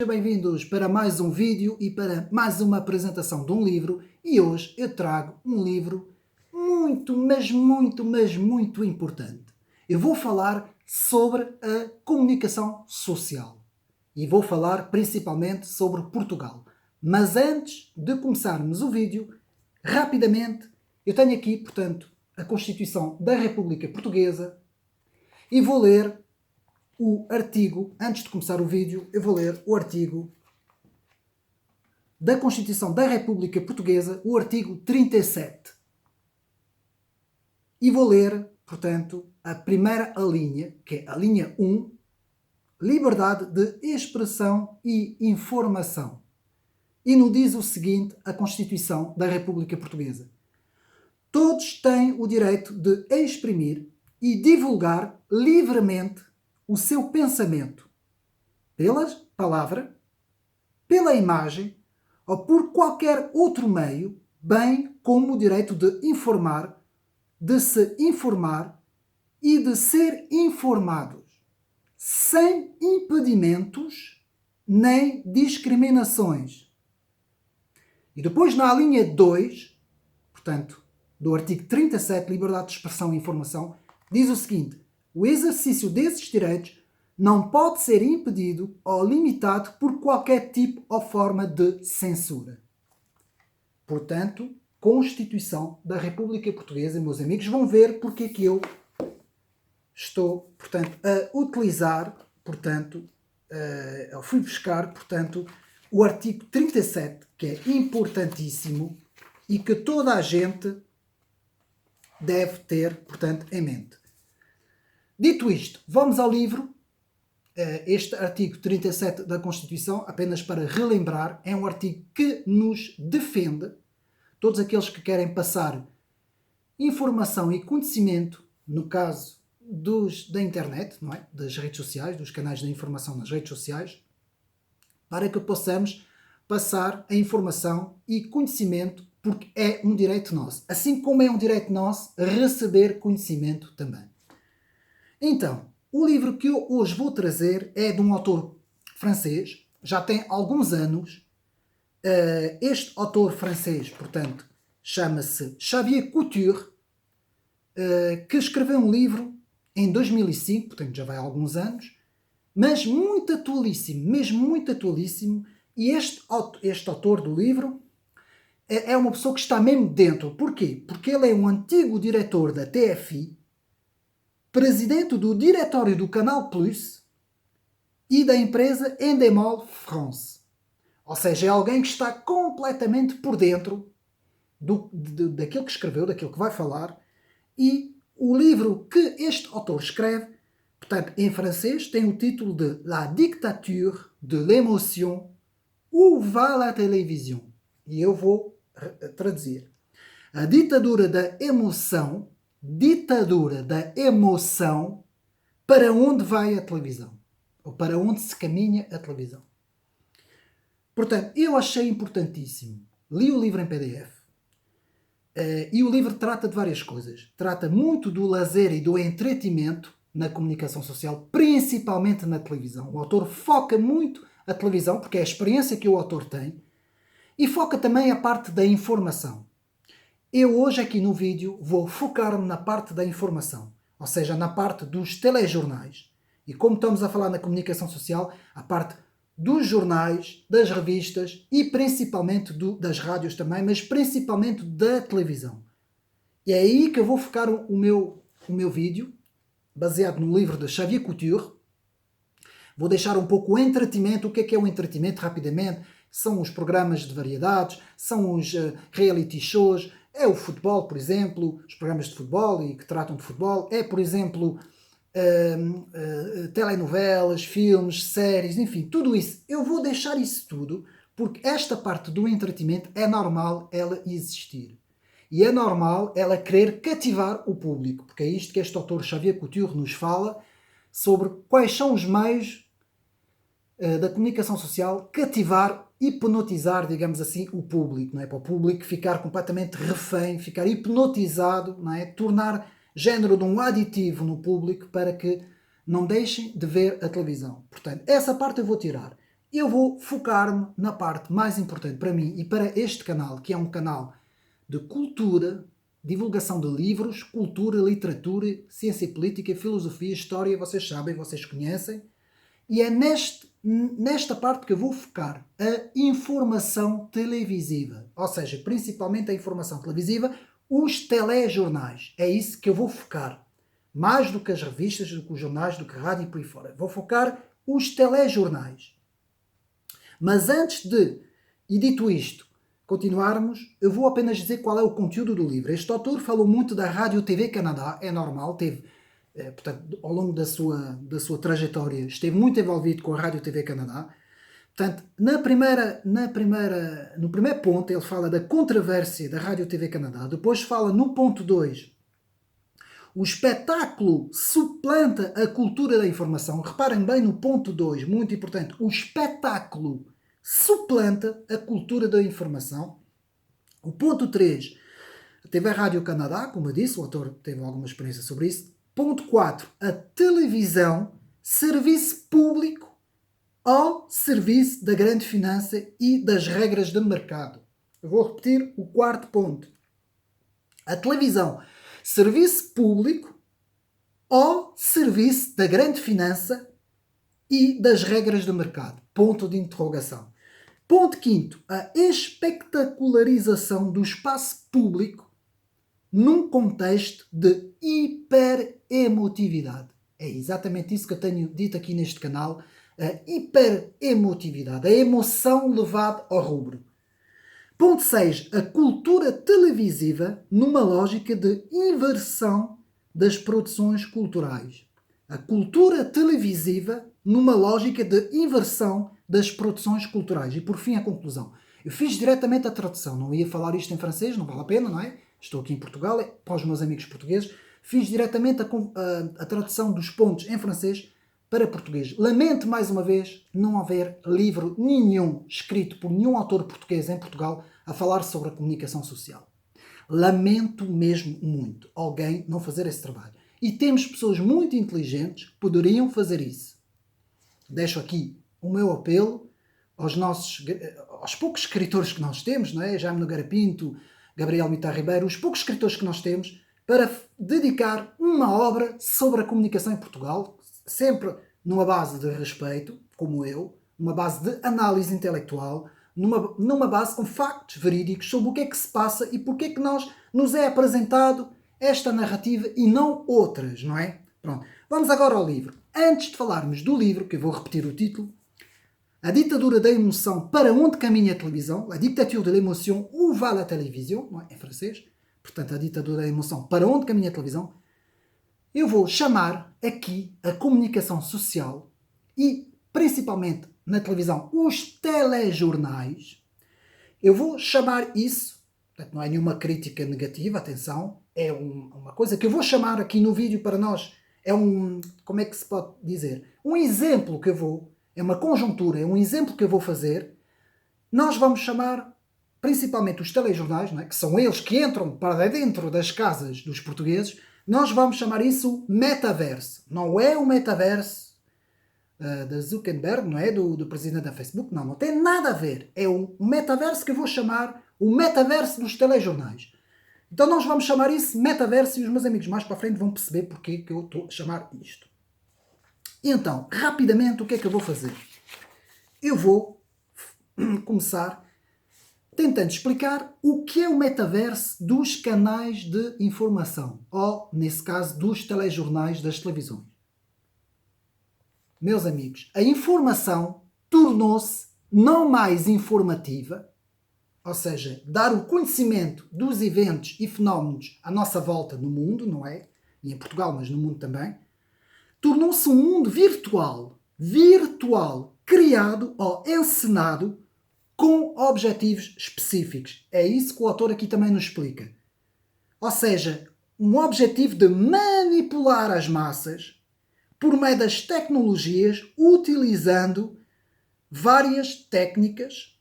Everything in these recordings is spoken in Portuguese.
Sejam bem-vindos para mais um vídeo e para mais uma apresentação de um livro. E hoje eu trago um livro muito importante. Eu vou falar sobre a comunicação social e vou falar principalmente sobre Portugal. Mas antes de começarmos o vídeo, rapidamente, eu tenho aqui, portanto, a Constituição da República Portuguesa e vou ler o artigo, antes de começar o vídeo, eu vou ler o artigo da Constituição da República Portuguesa, o artigo 37. E vou ler, portanto, a primeira linha, que é a linha 1, liberdade de expressão e informação. E nos diz o seguinte, a Constituição da República Portuguesa. Todos têm o direito de exprimir e divulgar livremente o seu pensamento, pela palavra, pela imagem ou por qualquer outro meio, bem como o direito de informar, de se informar e de ser informados, sem impedimentos nem discriminações. E depois na linha 2, portanto, do artigo 37, liberdade de expressão e informação, diz o seguinte: o exercício desses direitos não pode ser impedido ou limitado por qualquer tipo ou forma de censura. Portanto, Constituição da República Portuguesa, meus amigos, vão ver porque é que eu estou, portanto, a utilizar, portanto, eu fui buscar, portanto, o artigo 37, que é importantíssimo e que toda a gente deve ter, portanto, em mente. Dito isto, vamos ao livro. Este artigo 37 da Constituição, apenas para relembrar, é um artigo que nos defende, todos aqueles que querem passar informação e conhecimento, no caso da internet, não é? Das redes sociais, dos canais de informação nas redes sociais, para que possamos passar a informação e conhecimento, porque é um direito nosso. Assim como é um direito nosso receber conhecimento também. Então, o livro que eu hoje vou trazer é de um autor francês, já tem alguns anos. Este autor francês, portanto, chama-se Xavier Couture, que escreveu um livro em 2005, portanto já vai há alguns anos, mas muito atualíssimo, mesmo muito atualíssimo. E este autor do livro é uma pessoa que está mesmo dentro. Porquê? Porque ele é um antigo diretor da TFI, presidente do diretório do Canal Plus e da empresa Endemol France. Ou seja, é alguém que está completamente por dentro daquilo que escreveu, daquilo que vai falar. E o livro que este autor escreve, portanto, em francês, tem o título de La dictature de l'émotion, où va la télévision? E eu vou traduzir. A ditadura da emoção, para onde vai a televisão? Ou para onde se caminha a televisão? Portanto, eu achei importantíssimo. Li o livro em PDF. E o livro trata de várias coisas. Trata muito do lazer e do entretenimento na comunicação social, principalmente na televisão. O autor foca muito a televisão, porque é a experiência que o autor tem, e foca também a parte da informação. Eu hoje aqui no vídeo vou focar-me na parte da informação, ou seja, na parte dos telejornais. E como estamos a falar na comunicação social, a parte dos jornais, das revistas e principalmente das rádios também, mas principalmente da televisão. E é aí que eu vou focar o meu vídeo, baseado no livro de Xavier Couture. Vou deixar um pouco o entretenimento. O que é o entretenimento rapidamente? São os programas de variedades, são os reality shows, é o futebol, por exemplo, os programas de futebol e que tratam de futebol, é, por exemplo, telenovelas, filmes, séries, enfim, tudo isso. Eu vou deixar isso tudo porque esta parte do entretenimento é normal ela existir. E é normal ela querer cativar o público, porque é isto que este autor Xavier Couture nos fala sobre quais são os meios da comunicação social cativar, hipnotizar, digamos assim, o público, não é? Para o público ficar completamente refém, ficar hipnotizado, não é? Tornar género de um aditivo no público para que não deixem de ver a televisão. Portanto, essa parte eu vou tirar. Eu vou focar-me na parte mais importante para mim e para este canal, que é um canal de cultura, divulgação de livros, cultura, literatura, ciência política, filosofia, história, vocês sabem, vocês conhecem. E é nesta parte que eu vou focar a informação televisiva. Ou seja, principalmente a informação televisiva, os telejornais. É isso que eu vou focar. Mais do que as revistas, do que os jornais, do que a rádio e por aí fora. Vou focar os telejornais. Mas antes de, e dito isto, continuarmos, eu vou apenas dizer qual é o conteúdo do livro. Este autor falou muito da Rádio TV Canadá, é normal, portanto, ao longo da sua trajetória, esteve muito envolvido com a Rádio TV Canadá. Portanto, no primeiro ponto, ele fala da controvérsia da Rádio TV Canadá. Depois fala no ponto 2, o espetáculo suplanta a cultura da informação. Reparem bem no ponto 2, muito importante. O espetáculo suplanta a cultura da informação. O ponto 3, teve a Rádio Canadá, como eu disse, o autor teve alguma experiência sobre isso. Ponto 4, a televisão, serviço público ao serviço da grande finança e das regras de mercado. Eu vou repetir o quarto ponto. A televisão, serviço público ao serviço da grande finança e das regras de mercado. Ponto de interrogação. Ponto quinto, a espetacularização do espaço público num contexto de hiperemotividade. É exatamente isso que eu tenho dito aqui neste canal, a hiperemotividade, a emoção levada ao rubro. Ponto 6, a cultura televisiva numa lógica de inversão das produções culturais. A cultura televisiva numa lógica de inversão das produções culturais. E por fim a conclusão. Eu fiz diretamente a tradução, não ia falar isto em francês, não vale a pena, não é? Estou aqui em Portugal, para os meus amigos portugueses. Fiz diretamente a tradução dos pontos em francês para português. Lamento mais uma vez não haver livro nenhum escrito por nenhum autor português em Portugal a falar sobre a comunicação social. Lamento mesmo muito alguém não fazer esse trabalho. E temos pessoas muito inteligentes que poderiam fazer isso. Deixo aqui o meu apelo aos poucos escritores que nós temos, não é? Jaime Nogueira Pinto, Gabriel Mitar Ribeiro, os poucos escritores que nós temos, para dedicar uma obra sobre a comunicação em Portugal, sempre numa base de respeito, como eu, uma base de análise intelectual, numa base com factos verídicos sobre o que é que se passa e porque é que nos é apresentado esta narrativa e não outras, não é? Pronto. Vamos agora ao livro. Antes de falarmos do livro, que eu vou repetir o título, A ditadura da emoção, para onde caminha a televisão, La dictature de l'émotion, où va la télévision, não é? Em francês, portanto, a ditadura da emoção, para onde caminha a televisão, eu vou chamar aqui a comunicação social e, principalmente na televisão, os telejornais. Eu vou chamar isso, portanto, não é nenhuma crítica negativa, atenção, é uma coisa que eu vou chamar aqui no vídeo para nós, como é que se pode dizer? Um exemplo que eu vou, é uma conjuntura, é um exemplo que eu vou fazer. Nós vamos chamar principalmente os telejornais, não é? Que são eles que entram para dentro das casas dos portugueses. Nós vamos chamar isso metaverso. Não é o metaverso da Zuckerberg, não é? Do presidente da Facebook. Não tem nada a ver. É um metaverso que eu vou chamar o metaverso dos telejornais. Então nós vamos chamar isso metaverso e os meus amigos mais para a frente vão perceber porque que eu estou a chamar isto. Então, rapidamente, o que é que eu vou fazer? Eu vou começar tentando explicar o que é o metaverso dos canais de informação, ou, nesse caso, dos telejornais das televisões. Meus amigos, a informação tornou-se não mais informativa, ou seja, dar o conhecimento dos eventos e fenómenos à nossa volta no mundo, não é? E em Portugal, mas no mundo também. Tornou-se um mundo virtual, criado ou encenado com objetivos específicos. É isso que o autor aqui também nos explica. Ou seja, um objetivo de manipular as massas por meio das tecnologias, utilizando várias técnicas,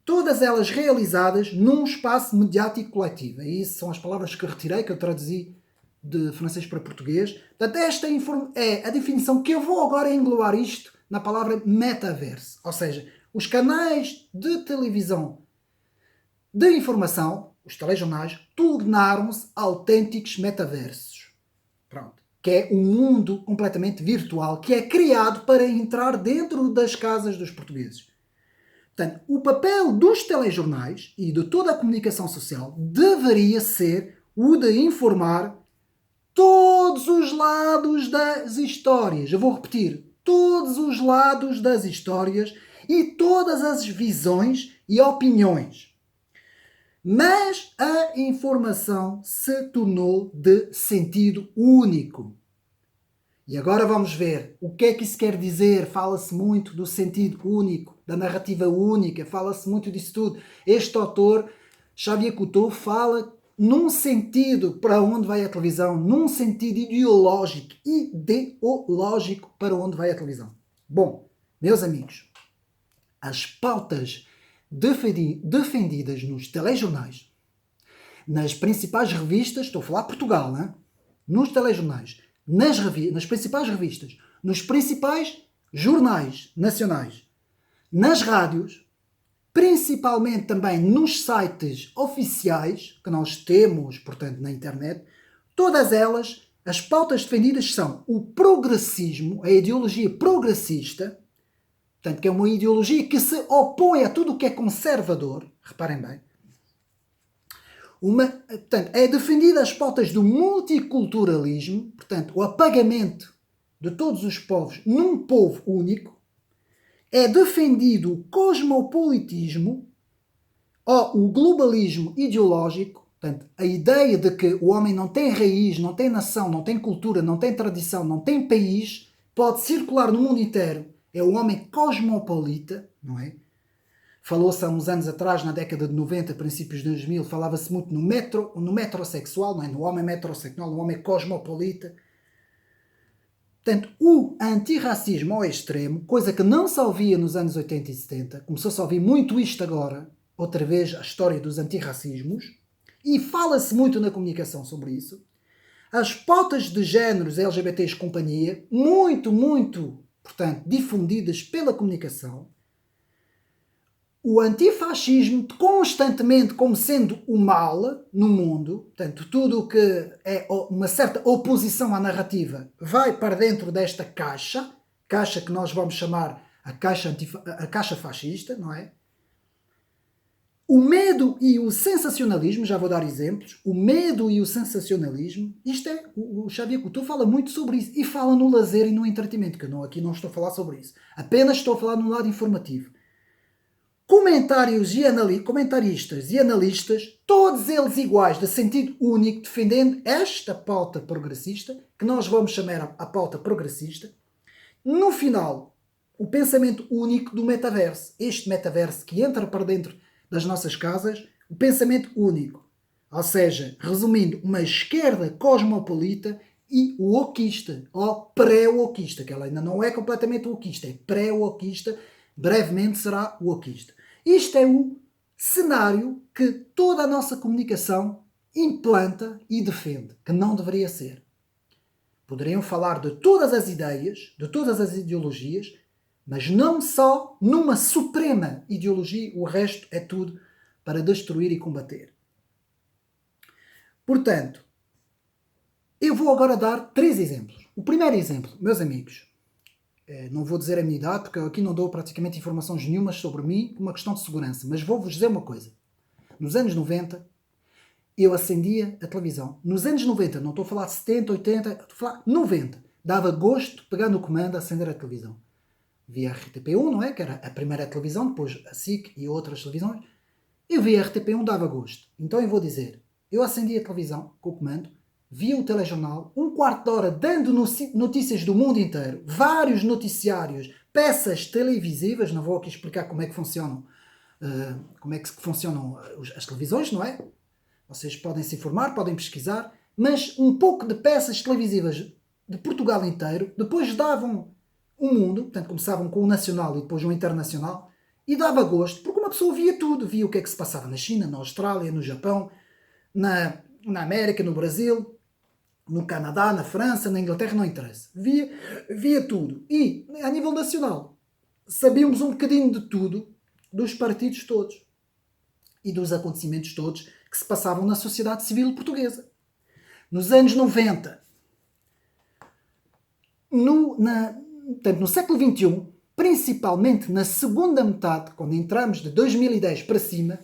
todas elas realizadas num espaço mediático coletivo. E isso são as palavras que retirei, que eu traduzi de francês para português. Portanto, esta é a definição que eu vou agora englobar isto na palavra metaverso. Ou seja, os canais de televisão de informação, os telejornais, tornaram-se autênticos metaversos. Pronto. Que é um mundo completamente virtual que é criado para entrar dentro das casas dos portugueses. Portanto, o papel dos telejornais e de toda a comunicação social deveria ser o de informar todos os lados das histórias. Eu vou repetir, todos os lados das histórias e todas as visões e opiniões. Mas a informação se tornou de sentido único. E agora vamos ver o que é que isso quer dizer. Fala-se muito do sentido único, da narrativa única, fala-se muito disso tudo. Este autor, Xavier Cousteau, fala num sentido para onde vai a televisão, num sentido ideológico para onde vai a televisão. Bom, meus amigos, as pautas defendidas nos telejornais, nas principais revistas, estou a falar Portugal, né? Nos telejornais, nas principais revistas, nos principais jornais nacionais, nas rádios, principalmente também nos sites oficiais que nós temos, portanto, na internet, todas elas, as pautas defendidas são o progressismo, a ideologia progressista, portanto, que é uma ideologia que se opõe a tudo o que é conservador, reparem bem. Portanto, é defendida as pautas do multiculturalismo, portanto, o apagamento de todos os povos num povo único. É defendido o cosmopolitismo ou o globalismo ideológico, portanto, a ideia de que o homem não tem raiz, não tem nação, não tem cultura, não tem tradição, não tem país, pode circular no mundo inteiro. É o homem cosmopolita, não é? Falou-se há uns anos atrás, na década de 90, princípios de 2000, falava-se muito no metrosexual, não é? No homem metrosexual, no homem cosmopolita. Portanto, o antirracismo ao extremo, coisa que não se ouvia nos anos 80 e 70, começou-se a ouvir muito isto agora, outra vez a história dos antirracismos, e fala-se muito na comunicação sobre isso. As pautas de géneros LGBTs companhia, muito, portanto, difundidas pela comunicação. O antifascismo constantemente como sendo o mal no mundo, portanto, tudo o que é uma certa oposição à narrativa vai para dentro desta caixa que nós vamos chamar a caixa fascista, não é? O medo e o sensacionalismo, já vou dar exemplos, o medo e o sensacionalismo, o Xavier Cousteau fala muito sobre isso, e fala no lazer e no entretenimento, que eu aqui não estou a falar sobre isso, apenas estou a falar no lado informativo. Comentaristas e analistas, todos eles iguais, de sentido único, defendendo esta pauta progressista, que nós vamos chamar a pauta progressista. No final, o pensamento único do metaverso. Este metaverso que entra para dentro das nossas casas, o pensamento único. Ou seja, resumindo, uma esquerda cosmopolita e wokeista, ou pré-wokeista, que ela ainda não é completamente wokeista, é pré-wokeista, brevemente será wokeista. Isto é o cenário que toda a nossa comunicação implanta e defende, que não deveria ser. Poderiam falar de todas as ideias, de todas as ideologias, mas não só numa suprema ideologia, o resto é tudo para destruir e combater. Portanto, eu vou agora dar 3 exemplos. O primeiro exemplo, meus amigos, não vou dizer a minha idade, porque eu aqui não dou praticamente informações nenhumas sobre mim, por uma questão de segurança, mas vou-vos dizer uma coisa. Nos anos 90, eu acendia a televisão. Nos anos 90, não estou a falar de 70, 80, estou a falar 90. Dava gosto de pegar no comando a acender a televisão. Via a RTP1, não é? Que era a primeira televisão, depois a SIC e outras televisões. Eu via a RTP1, dava gosto. Então eu vou dizer, eu acendia a televisão com o comando, via o telejornal, 1/4 de hora dando notícias do mundo inteiro, vários noticiários, peças televisivas, não vou aqui explicar como é que funcionam, as televisões, não é? Vocês podem se informar, podem pesquisar, mas um pouco de peças televisivas de Portugal inteiro, depois davam o mundo, portanto começavam com o nacional e depois o internacional, e dava gosto, porque uma pessoa via tudo, via o que é que se passava na China, na Austrália, no Japão, na América, no Brasil, no Canadá, na França, na Inglaterra, não interessa. Via tudo. E, a nível nacional, sabíamos um bocadinho de tudo, dos partidos todos e dos acontecimentos todos que se passavam na sociedade civil portuguesa. Nos anos 90, portanto, no século XXI, principalmente na segunda metade, quando entramos de 2010 para cima,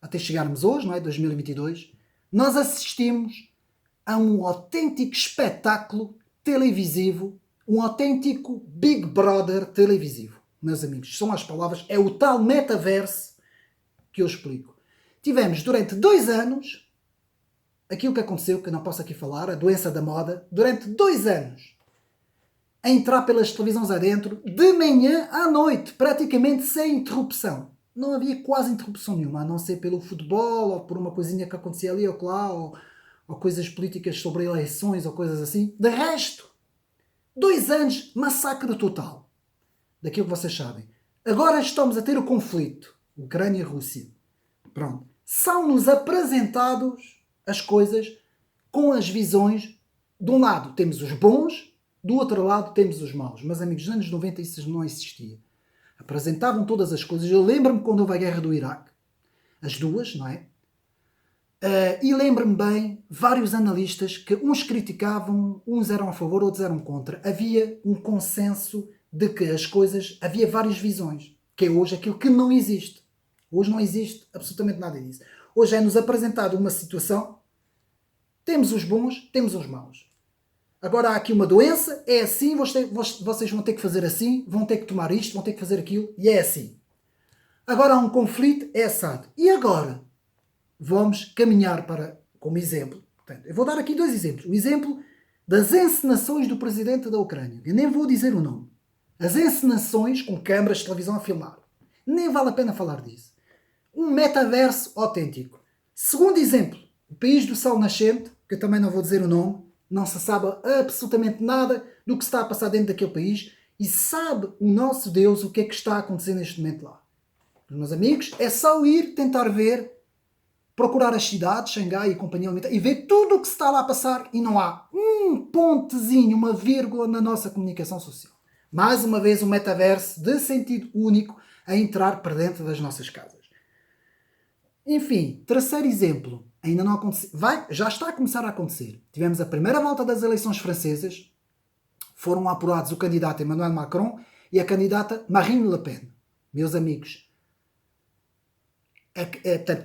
até chegarmos hoje, não é? 2022, nós assistimos a um autêntico espetáculo televisivo, um autêntico Big Brother televisivo. Meus amigos, são as palavras, é o tal metaverso que eu explico. Tivemos durante 2 anos, aquilo que aconteceu, que eu não posso aqui falar, a doença da moda, durante 2 anos, a entrar pelas televisões adentro, de manhã à noite, praticamente sem interrupção. Não havia quase interrupção nenhuma, a não ser pelo futebol, ou por uma coisinha que acontecia ali ou lá, ou coisas políticas sobre eleições, ou coisas assim. De resto, 2 anos, massacre total. Daquilo que vocês sabem. Agora estamos a ter o conflito. Ucrânia-Rússia. Pronto. São-nos apresentados as coisas com as visões. De um lado temos os bons, do outro lado temos os maus. Mas, amigos, nos anos 90 isso não existia. Apresentavam todas as coisas. Eu lembro-me quando houve a guerra do Iraque. As duas, não é? E lembro-me bem, vários analistas que uns criticavam, uns eram a favor, outros eram contra. Havia um consenso de que as coisas, havia várias visões, que é hoje aquilo que não existe. Hoje não existe absolutamente nada disso. Hoje é-nos apresentado uma situação, temos os bons, temos os maus. Agora há aqui uma doença, é assim, vocês vão ter que fazer assim, vão ter que tomar isto, vão ter que fazer aquilo, e é assim. Agora há um conflito, é assado. E agora? Vamos caminhar para, como exemplo, portanto, eu vou dar aqui 2 exemplos. O exemplo das encenações do presidente da Ucrânia. Eu nem vou dizer o nome. As encenações com câmaras de televisão a filmar. Nem vale a pena falar disso. Um metaverso autêntico. Segundo exemplo, o país do sol nascente, que eu também não vou dizer o nome, não se sabe absolutamente nada do que está a passar dentro daquele país e sabe o nosso Deus o que é que está a acontecer neste momento lá. Meus amigos, é só ir tentar ver, procurar as cidades, Xangai e companhia limitada, e ver tudo o que se está lá a passar e não há um pontezinho, uma vírgula na nossa comunicação social. Mais uma vez um metaverso de sentido único a entrar para dentro das nossas casas. Enfim, terceiro exemplo, ainda não aconteceu, já está a começar a acontecer. Tivemos a primeira volta das eleições francesas, foram apurados o candidato Emmanuel Macron e a candidata Marine Le Pen. Meus amigos,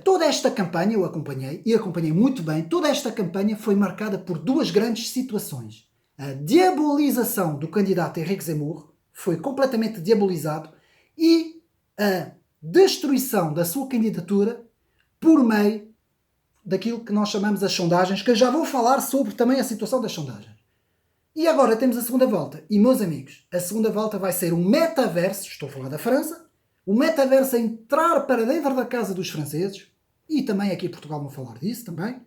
toda esta campanha, eu acompanhei muito bem, toda esta campanha foi marcada por 2 grandes situações. A diabolização do candidato Henrique Zemmour, foi completamente diabolizado, e a destruição da sua candidatura por meio daquilo que nós chamamos as sondagens, que eu já vou falar sobre também a situação das sondagens. E agora temos a segunda volta. E, meus amigos, a segunda volta vai ser um metaverso, estou a falar da França, o metaverso a entrar para dentro da casa dos franceses, e também aqui em Portugal vão falar disso também,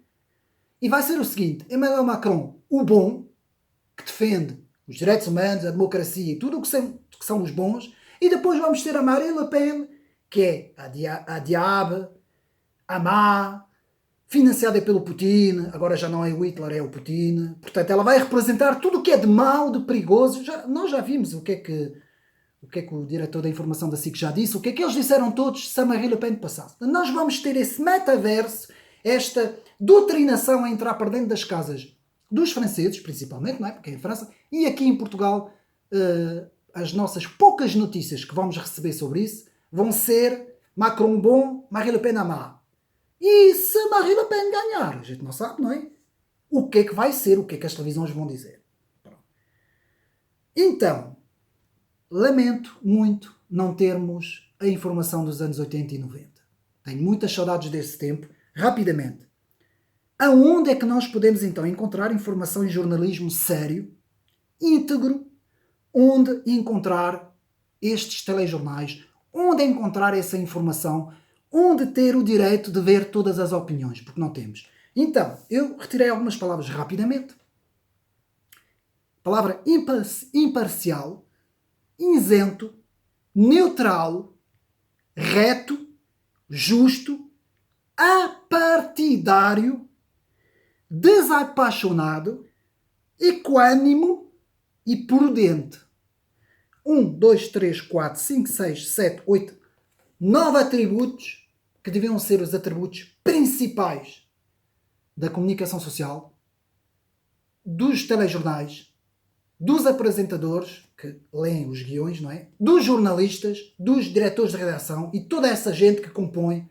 e vai ser o seguinte: Emmanuel Macron, o bom, que defende os direitos humanos, a democracia e tudo o que são os bons, e depois vamos ter a Marine Le Pen, que é a diabo, a má, financiada pelo Putin, agora já não é o Hitler, é o Putin, portanto ela vai representar tudo o que é de mau, de perigoso. Nós já vimos o que é que o diretor da informação da SIC já disse, o que é que eles disseram todos se a Marine Le Pen passasse. Nós vamos ter esse metaverso, esta doutrinação a entrar para dentro das casas dos franceses, principalmente, não é? Porque é em França, e aqui em Portugal, as nossas poucas notícias que vamos receber sobre isso vão ser Macron bom, Marine Le Pen a má. E se Marine Le Pen ganhar, a gente não sabe, não é? O que é que vai ser, o que é que as televisões vão dizer. Então, lamento muito não termos a informação dos anos 80 e 90. Tenho muitas saudades desse tempo. Rapidamente, aonde é que nós podemos então encontrar informação em jornalismo sério, íntegro, onde encontrar estes telejornais, onde encontrar essa informação, onde ter o direito de ver todas as opiniões, porque não temos. Então, eu retirei algumas palavras rapidamente. Palavra imparcial, isento, neutral, reto, justo, apartidário, desapaixonado, equânimo e prudente. 1, 2, 3, 4, 5, 6, 7, 8, 9 atributos que deviam ser os atributos principais da comunicação social, dos telejornais, dos apresentadores que leem os guiões, não é? Dos jornalistas, dos diretores de redação e toda essa gente que compõe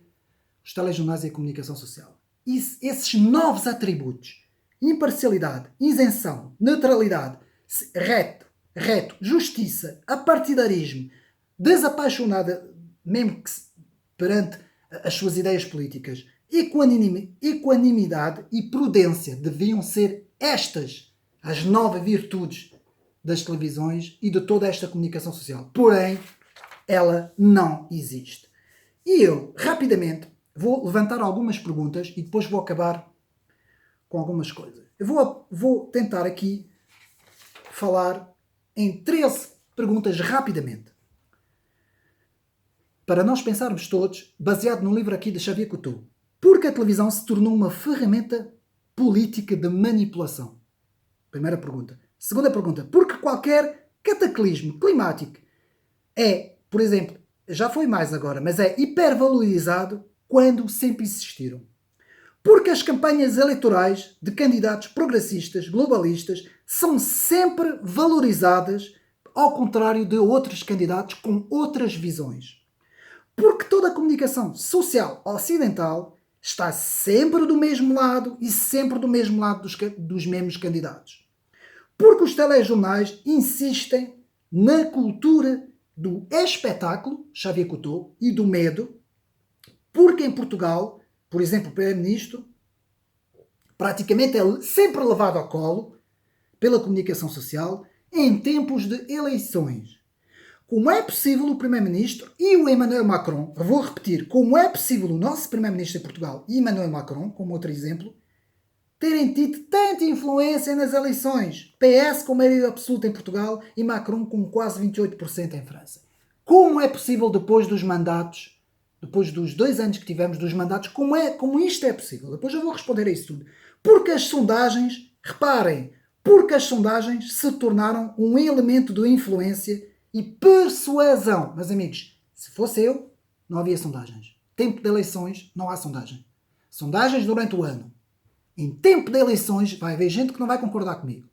os telejornais e a comunicação social. Esses 9 atributos, imparcialidade, isenção, neutralidade, reto, justiça, apartidarismo, desapaixonada, mesmo que perante as suas ideias políticas, equanimidade e prudência deviam ser estas as 9 virtudes das televisões e de toda esta comunicação social. Porém, ela não existe. E eu, rapidamente, vou levantar algumas perguntas e depois vou acabar com algumas coisas. Eu vou tentar aqui falar em 13 perguntas rapidamente. Para nós pensarmos todos, baseado no livro aqui de Xavier Cousteau. Por que a televisão se tornou uma ferramenta política de manipulação? Primeira pergunta. Segunda pergunta. Porque qualquer cataclismo climático é, por exemplo, já foi mais agora, mas é hipervalorizado quando sempre existiram. Porque as campanhas eleitorais de candidatos progressistas, globalistas, são sempre valorizadas, ao contrário de outros candidatos com outras visões. Porque toda a comunicação social ocidental está sempre do mesmo lado e sempre do mesmo lado dos mesmos candidatos. Porque os telejornais insistem na cultura do espetáculo, Xavier Cousteau, e do medo. Porque em Portugal, por exemplo, o Primeiro-Ministro praticamente é sempre levado ao colo pela comunicação social em tempos de eleições. Como é possível o Primeiro-Ministro e o Emmanuel Macron, eu vou repetir, como é possível o nosso Primeiro-Ministro em Portugal e Emmanuel Macron, como outro exemplo, terem tido tanta influência nas eleições? PS com maioria absoluta em Portugal e Macron com quase 28% em França. Como é possível depois dos mandatos, depois dos 2 anos que tivemos dos mandatos, como isto é possível? Depois eu vou responder a isso tudo. Porque as sondagens, reparem, porque as sondagens se tornaram um elemento de influência e persuasão. Meus amigos, se fosse eu, não havia sondagens. Tempo de eleições, não há sondagem. Sondagens durante o ano. Em tempo de eleições, vai haver gente que não vai concordar comigo.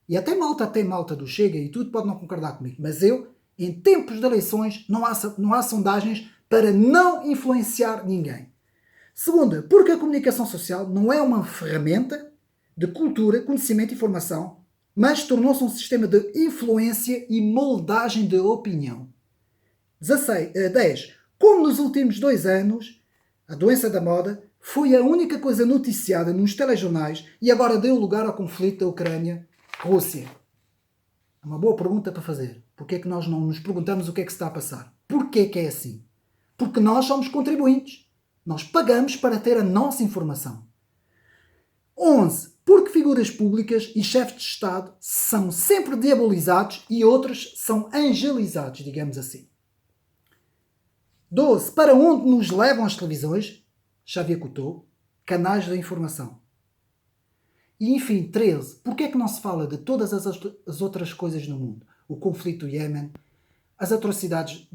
E até malta do Chega e tudo pode não concordar comigo. Mas eu, em tempos de eleições, não há sondagens para não influenciar ninguém. Segunda, porque a comunicação social não é uma ferramenta de cultura, conhecimento e informação, mas tornou-se um sistema de influência e moldagem de opinião. 10. Como nos últimos 2 anos, a doença da moda foi a única coisa noticiada nos telejornais e agora deu lugar ao conflito da Ucrânia-Rússia. É uma boa pergunta para fazer. Porquê é que nós não nos perguntamos o que é que se está a passar? Porquê que é assim? Porque nós somos contribuintes. Nós pagamos para ter a nossa informação. 11. Porque figuras públicas e chefes de Estado são sempre diabolizados e outros são angelizados, digamos assim. 12. Para onde nos levam as televisões? Xavier Cousteau. Canais da informação. E enfim, 13. Porquê é que não se fala de todas as outras coisas no mundo? O conflito do Iémen, as atrocidades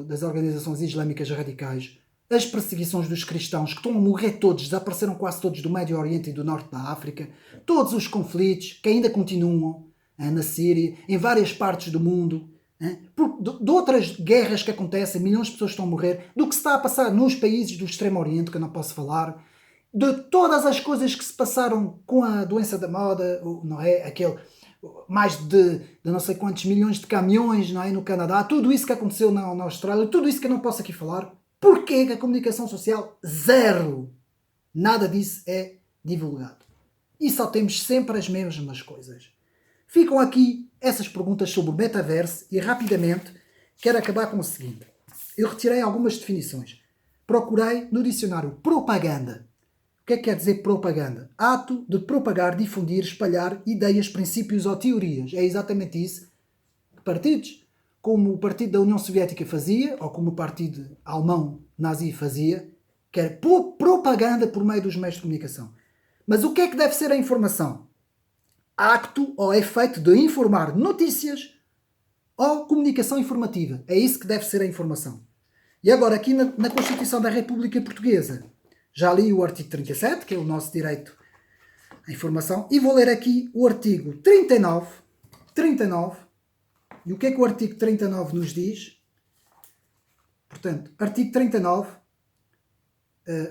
das organizações islâmicas radicais, as perseguições dos cristãos que estão a morrer todos, desapareceram quase todos do Médio Oriente e do Norte da África, todos os conflitos que ainda continuam na Síria, em várias partes do mundo, de outras guerras que acontecem, milhões de pessoas estão a morrer, do que se está a passar nos países do Extremo Oriente, que eu não posso falar, de todas as coisas que se passaram com a doença da moda, não é? Mais de não sei quantos milhões de caminhões, não é? No Canadá, tudo isso que aconteceu na Austrália, tudo isso que eu não posso aqui falar. Porquê que a comunicação social? Zero. Nada disso é divulgado. E só temos sempre as mesmas coisas. Ficam aqui essas perguntas sobre o metaverso e rapidamente quero acabar com o seguinte. Eu retirei algumas definições. Procurei no dicionário propaganda. O que é que quer dizer propaganda? Ato de propagar, difundir, espalhar ideias, princípios ou teorias. É exatamente isso que partidos, como o partido da União Soviética fazia, ou como o partido alemão nazi fazia, que era propaganda por meio dos meios de comunicação. Mas o que é que deve ser a informação? Acto ou efeito de informar notícias ou comunicação informativa. É isso que deve ser a informação. E agora, aqui na Constituição da República Portuguesa, já li o artigo 37, que é o nosso direito à informação, e vou ler aqui o artigo 39. E o que é que o artigo 39 nos diz? Portanto, artigo 39,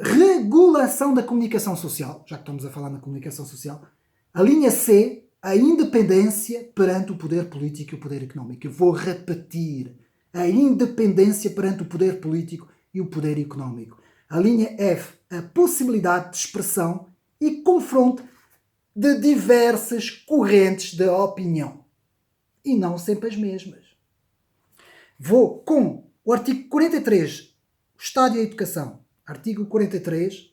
regulação da comunicação social, já que estamos a falar na comunicação social. A linha C, a independência perante o poder político e o poder económico. Eu vou repetir. A independência perante o poder político e o poder económico. A linha F, a possibilidade de expressão e confronto de diversas correntes de opinião. E não sempre as mesmas. Vou com o artigo 43, o Estado e a Educação. Artigo 43.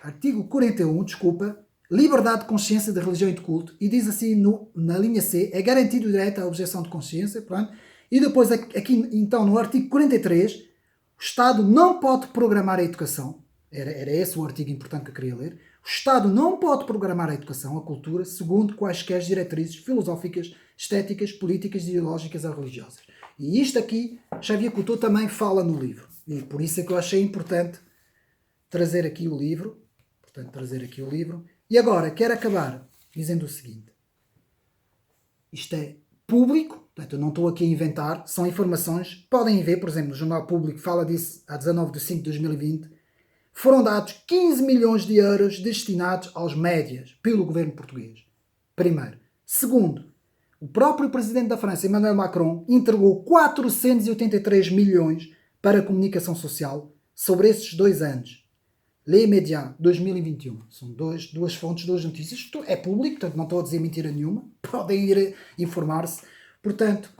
Artigo 41, desculpa. Liberdade de consciência, de religião e de culto. E diz assim na linha C, é garantido o direito à objeção de consciência. Pronto. E depois aqui, então, no artigo 43, o Estado não pode programar a educação. Era esse o artigo importante que eu queria ler. O Estado não pode programar a educação, a cultura, segundo quaisquer diretrizes filosóficas, estéticas, políticas, ideológicas ou religiosas. E isto aqui, Xavier Couto também fala no livro. E por isso é que eu achei importante trazer aqui o livro. E agora, quero acabar dizendo o seguinte. Isto é público, portanto, eu não estou aqui a inventar, são informações, podem ver, por exemplo, no Jornal Público fala disso a 19 de 5 de 2020, foram dados 15 milhões de euros destinados aos médias pelo governo português. Primeiro. Segundo, o próprio presidente da França, Emmanuel Macron, entregou 483 milhões para a comunicação social sobre esses 2 anos. Les Médias 2021. São duas fontes, duas notícias. Isto é público, portanto não estou a dizer mentira nenhuma. Podem ir informar-se. Portanto,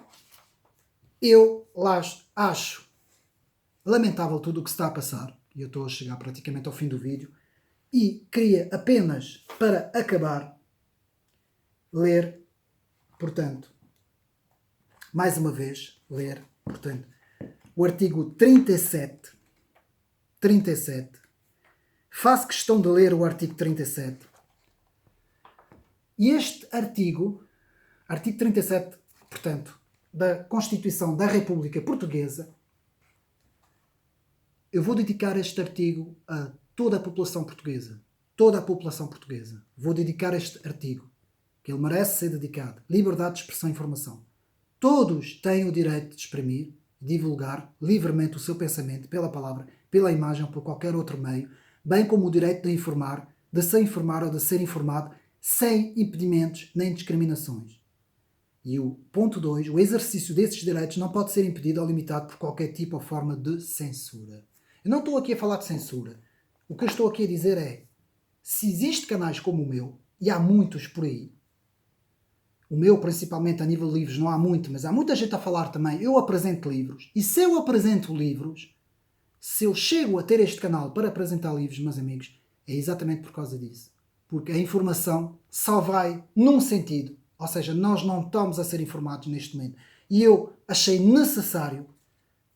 eu acho lamentável tudo o que se está a passar. E eu estou a chegar praticamente ao fim do vídeo. E queria apenas, para acabar, ler, portanto, mais uma vez, o artigo 37. Faço questão de ler o artigo 37. E este artigo 37, portanto, da Constituição da República Portuguesa, eu vou dedicar este artigo a toda a população portuguesa. Toda a população portuguesa. Vou dedicar este artigo, que ele merece ser dedicado. Liberdade de expressão e informação. Todos têm o direito de exprimir e divulgar livremente o seu pensamento pela palavra, pela imagem ou por qualquer outro meio, bem como o direito de informar, de se informar ou de ser informado, sem impedimentos nem discriminações. E o ponto 2, o exercício desses direitos não pode ser impedido ou limitado por qualquer tipo ou forma de censura. Eu não estou aqui a falar de censura. O que eu estou aqui a dizer é, se existem canais como o meu, e há muitos por aí, o meu principalmente a nível de livros não há muito, mas há muita gente a falar também, eu apresento livros, e se eu apresento livros, se eu chego a ter este canal para apresentar livros, meus amigos, é exatamente por causa disso. Porque a informação só vai num sentido. Ou seja, nós não estamos a ser informados neste momento. E eu achei necessário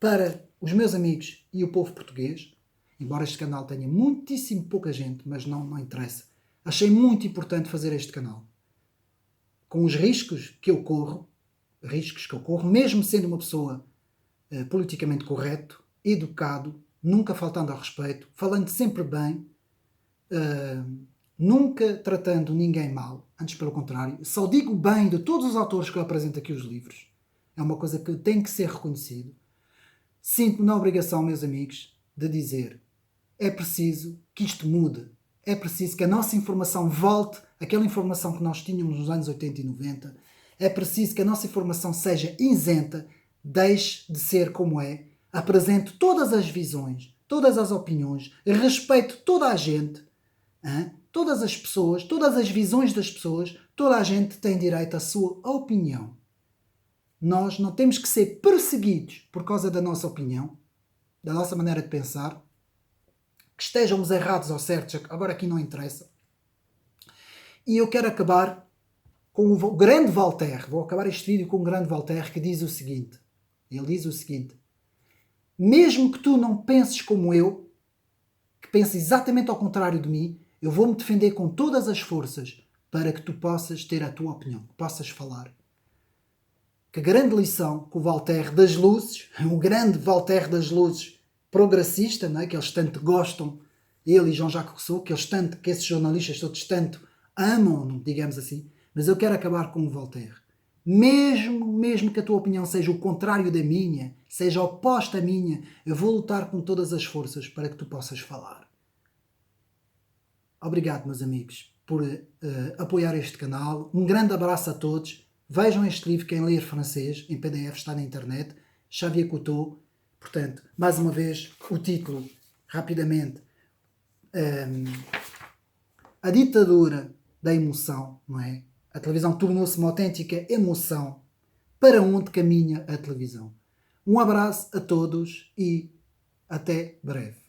para os meus amigos e o povo português, embora este canal tenha muitíssimo pouca gente, mas não interessa, achei muito importante fazer este canal. Com os riscos que eu corro, mesmo sendo uma pessoa politicamente correto, educado, nunca faltando ao respeito, falando sempre bem, nunca tratando ninguém mal, antes pelo contrário, só digo bem de todos os autores que eu apresento aqui os livros. É uma coisa que tem que ser reconhecido. Sinto-me na obrigação, meus amigos, de dizer, é preciso que isto mude, é preciso que a nossa informação volte àquela informação que nós tínhamos nos anos 80 e 90, é preciso que a nossa informação seja isenta, deixe de ser como é, apresento todas as visões, todas as opiniões, respeito toda a gente, todas as pessoas, todas as visões das pessoas, toda a gente tem direito à sua opinião. Nós não temos que ser perseguidos por causa da nossa opinião, da nossa maneira de pensar, que estejamos errados ou certos, agora aqui não interessa. E eu quero acabar com o grande Voltaire, vou acabar este vídeo com o grande Voltaire que diz o seguinte, Ele diz o seguinte: mesmo que tu não penses como eu, que penses exatamente ao contrário de mim, eu vou-me defender com todas as forças para que tu possas ter a tua opinião, que possas falar. Que grande lição que o Voltaire das Luzes, o grande Voltaire das Luzes progressista, não é? Que eles tanto gostam, ele e Jean-Jacques Rousseau, que esses jornalistas todos tanto amam, digamos assim. Mas eu quero acabar com o Voltaire. Mesmo que a tua opinião seja o contrário da minha, seja oposta à minha, eu vou lutar com todas as forças para que tu possas falar. Obrigado, meus amigos, por apoiar este canal. Um grande abraço a todos. Vejam este livro, quem ler francês, em PDF, está na internet. Xavier Cousteau. Portanto, mais uma vez, o título, rapidamente. A ditadura da emoção, não é? A televisão tornou-se uma autêntica emoção. Para onde caminha a televisão? Um abraço a todos e até breve.